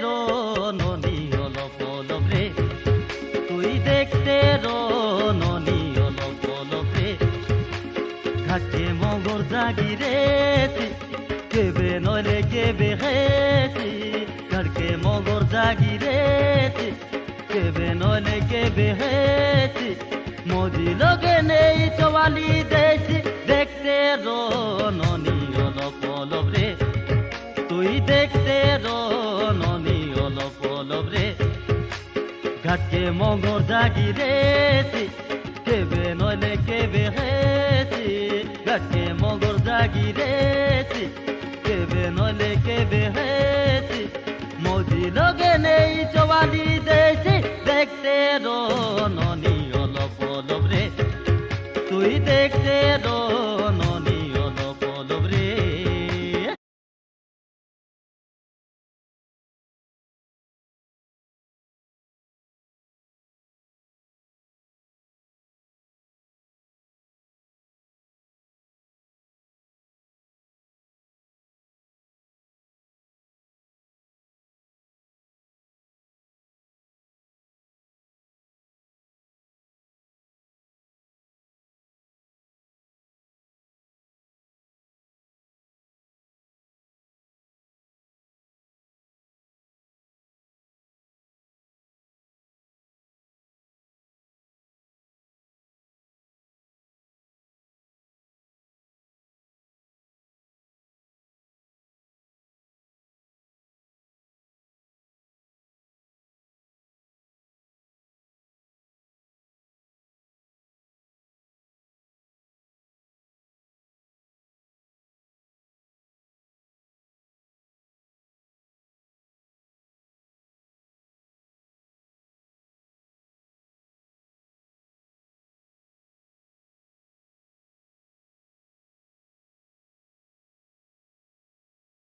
Rho ননি অলপ অলপ রে, তুই দেখতে রো ননি অলপ অলপ রে। ঘাটে মগর জাগি রে কেবে নলে কেবে হেসি, ঘাটকে মগর জাগি রে কেবে নলে কেবে হেসি। মজি লগে নেই চওয়ালি দেশি, দেখতে রো ননি অলপ অলপ রে, তুই দেখতে রো ননি অলপ অলপ রে। ঘাটকে মগর জাগি রে কেবে নলে কেবে হেসি, ঘাটকে মগর জাগি রে কেবে নলে কেবে হেসি। মজি লগে নেই চওয়ালি দেশি, দেখতে রো ননি অলপ অলপ রে, তুই দেখতে